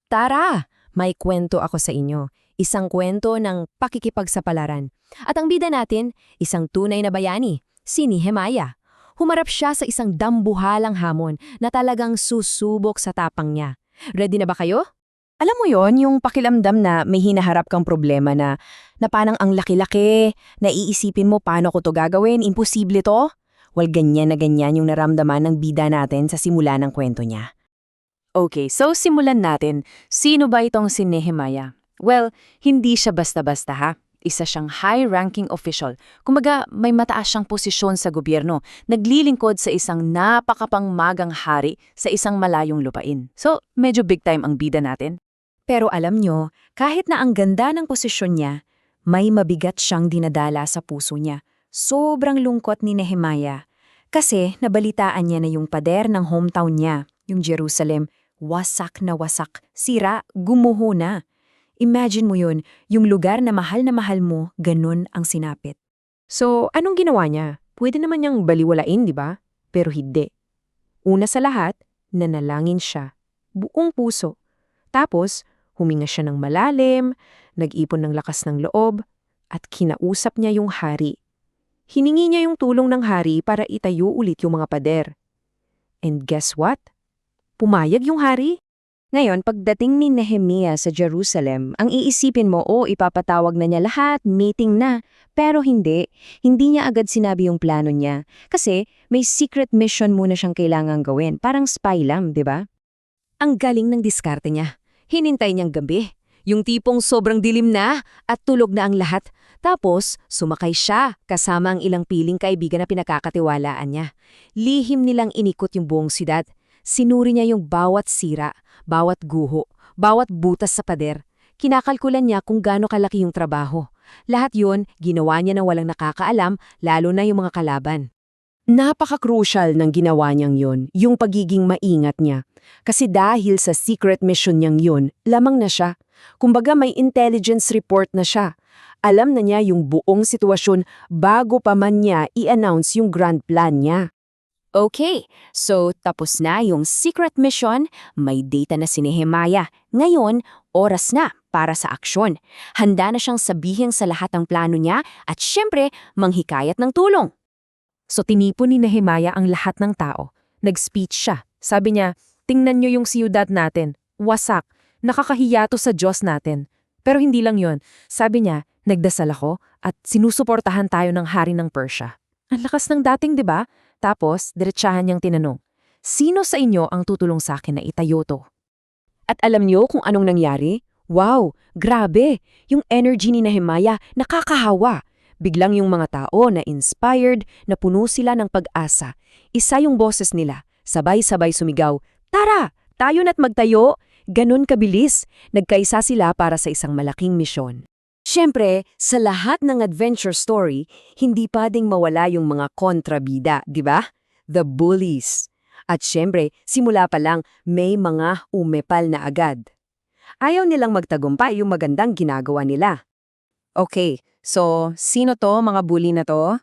Tara! May kwento ako sa inyo. Isang kwento ng pakikipagsapalaran. At ang bida natin, isang tunay na bayani, si Nehemiah. Humarap siya sa isang dambuhalang hamon na talagang susubok sa tapang niya. Ready na ba kayo? Alam mo yon, yung pakilamdam na may hinaharap kang problema na parang ang laki-laki, na iisipin mo paano ko to gagawin, imposible to? Well, ganyan na ganyan yung naramdaman ng bida natin sa simula ng kwento niya. Okay, so simulan natin. Sino ba itong si Nehemiah? Well, hindi siya basta-basta ha. Isa siyang high-ranking official. Kumbaga, may mataas siyang posisyon sa gobyerno. Naglilingkod sa isang napakapangmagang hari sa isang malayong lupain. So, medyo big time ang bida natin. Pero alam nyo, kahit na ang ganda ng posisyon niya, may mabigat siyang dinadala sa puso niya. Sobrang lungkot ni Nehemiah. Kasi nabalitaan niya na yung pader ng hometown niya, yung Jerusalem, wasak na wasak, sira, gumuho na. Imagine mo yun, yung lugar na mahal mo, ganun ang sinapit. So, anong ginawa niya? Pwede naman niyang baliwalain, di ba? Pero hindi. Una sa lahat, nanalangin siya. Buong puso. Tapos, huminga siya ng malalim, nag-ipon ng lakas ng loob, at kinausap niya yung hari. Hiningi niya yung tulong ng hari para itayo ulit yung mga pader. And guess what? Pumayag yung hari. Ngayon, pagdating ni Nehemiah sa Jerusalem, ang iisipin mo, ipapatawag na niya lahat, meeting na. Pero hindi niya agad sinabi yung plano niya. Kasi may secret mission muna siyang kailangang gawin. Parang spy lang, di ba? Ang galing ng diskarte niya. Hinintay niyang gabi. Yung tipong sobrang dilim na at tulog na ang lahat. Tapos, sumakay siya kasama ang ilang piling kaibigan na pinakakatiwalaan niya. Lihim nilang inikot yung buong siyudad. Sinuri niya yung bawat sira, bawat guho, bawat butas sa pader. Kinakalkulan niya kung gaano kalaki yung trabaho. Lahat yun, ginawa niya na walang nakakaalam, lalo na yung mga kalaban. Napaka-crucial ng ginawa niyang yun, yung pagiging maingat niya. Kasi dahil sa secret mission niyang yun, lamang na siya. Kumbaga may intelligence report na siya. Alam na niya yung buong sitwasyon bago pa man niya i-announce yung grand plan niya. Okay, so tapos na yung secret mission, may data na si Nehemiah. Ngayon, oras na para sa aksyon. Handa na siyang sabihin sa lahat ang plano niya at syempre, manghikayat ng tulong. So tinipon ni Nehemiah ang lahat ng tao. Nag-speech siya. Sabi niya, tingnan niyo yung siyudad natin. Wasak. Nakakahiya to sa Diyos natin. Pero hindi lang yon. Sabi niya, nagdasal ako at sinusuportahan tayo ng hari ng Persia. Ang lakas ng dating, di ba? Tapos, diretsahan niyang tinanong, sino sa inyo ang tutulong sa akin na itayo to? At alam niyo kung anong nangyari? Wow, grabe! Yung energy ni Nehemiah nakakahawa. Biglang yung mga tao na inspired, na puno sila ng pag-asa. Isa yung boses nila, sabay-sabay sumigaw, tara, tayo na't magtayo! Ganon kabilis, nagkaisa sila para sa isang malaking misyon. Siyempre, sa lahat ng adventure story, hindi pwedeng mawala yung mga kontrabida, di ba? The bullies. At siyempre, simula pa lang, may mga umepal na agad. Ayaw nilang magtagumpay yung magandang ginagawa nila. Okay, so sino to mga bully na to?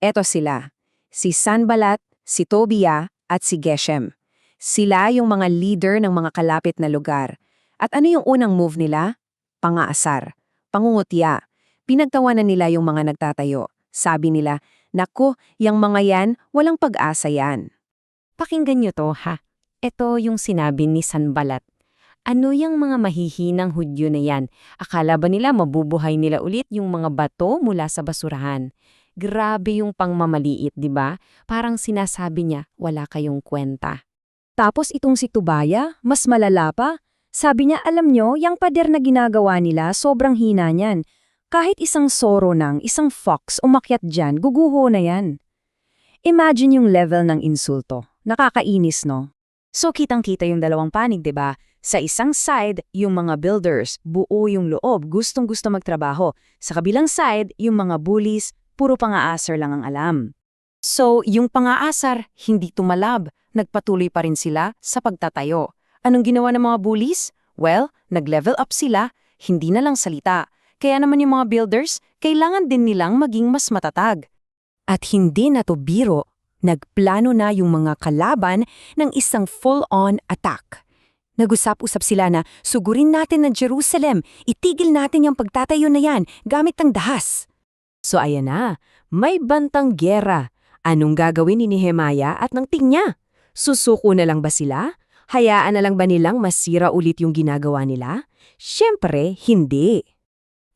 Eto sila, si Sanballat, si Tobiah, at si Geshem. Sila yung mga leader ng mga kalapit na lugar. At ano yung unang move nila? Pangaasar. Pangungutya. Pinagtawanan nila yung mga nagtatayo. Sabi nila, naku, yung mga yan, walang pag-asa yan. Pakinggan nyo to ha. Ito yung sinabi ni Sanballat. Ano yung mga mahihinang Hudyo na yan? Akala ba nila mabubuhay nila ulit yung mga bato mula sa basurahan? Grabe yung pangmamaliit, di ba? Parang sinasabi niya, wala kayong kwenta. Tapos itong si Tobiah, mas malala pa. Sabi niya, alam nyo, yung pader na ginagawa nila, sobrang hina niyan. Kahit isang soro isang fox umakyat dyan, guguho na yan. Imagine yung level ng insulto. Nakakainis, no? So kitang-kita yung dalawang panig, diba? Sa isang side, yung mga builders, buo yung loob, gustong-gusto magtrabaho. Sa kabilang side, yung mga bullies, puro pang-aasar lang ang alam. So, yung pang-aasar, hindi tumalab. Nagpatuloy pa rin sila sa pagtatayo. Anong ginawa ng mga bullies? Well, nag-level up sila, hindi na lang salita. Kaya naman yung mga builders, kailangan din nilang maging mas matatag. At hindi na to biro, nagplano na yung mga kalaban ng isang full-on attack. Nag-usap-usap sila na sugurin natin ng Jerusalem, itigil natin yung pagtatayo na yan gamit ang dahas. So ayan na, may bantang gyera. Anong gagawin ni Nehemia at ng team niya? Susuko na lang ba sila? Hayaan na lang ba nilang masira ulit yung ginagawa nila? Siyempre, hindi.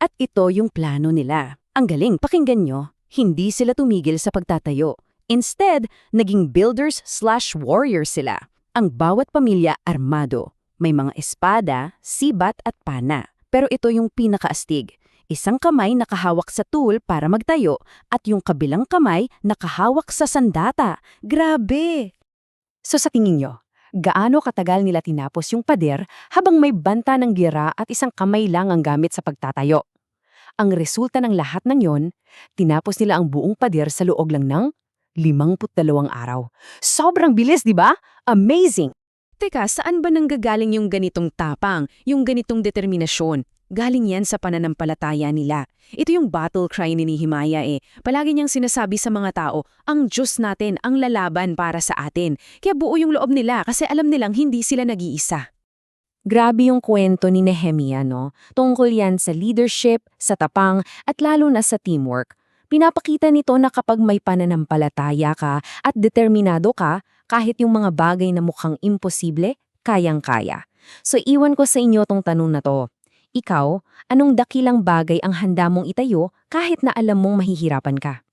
At ito yung plano nila. Ang galing, pakinggan nyo. Hindi sila tumigil sa pagtatayo. Instead, naging builders/warriors sila. Ang bawat pamilya armado. May mga espada, sibat at pana. Pero ito yung pinakaastig. Isang kamay nakahawak sa tool para magtayo at yung kabilang kamay nakahawak sa sandata. Grabe! So sa tingin nyo, gaano katagal nila tinapos yung pader habang may banta ng gira at isang kamay lang ang gamit sa pagtatayo? Ang resulta ng lahat ng yon, tinapos nila ang buong pader sa loob lang ng 52 araw. Sobrang bilis, di ba? Amazing! Teka, saan ba nanggagaling yung ganitong tapang, yung ganitong determinasyon? Galing yan sa pananampalataya nila. Ito yung battle cry ni Nehemia eh. Palagi niyang sinasabi sa mga tao, ang Diyos natin ang lalaban para sa atin. Kaya buo yung loob nila kasi alam nilang hindi sila nag-iisa. Grabe yung kwento ni Nehemia, no? Tungkol yan sa leadership, sa tapang, at lalo na sa teamwork. Pinapakita nito na kapag may pananampalataya ka at determinado ka, kahit yung mga bagay na mukhang imposible, kayang-kaya. So iwan ko sa inyo tong tanong na to. Ikaw, anong dakilang bagay ang handa mong itayo kahit na alam mong mahihirapan ka?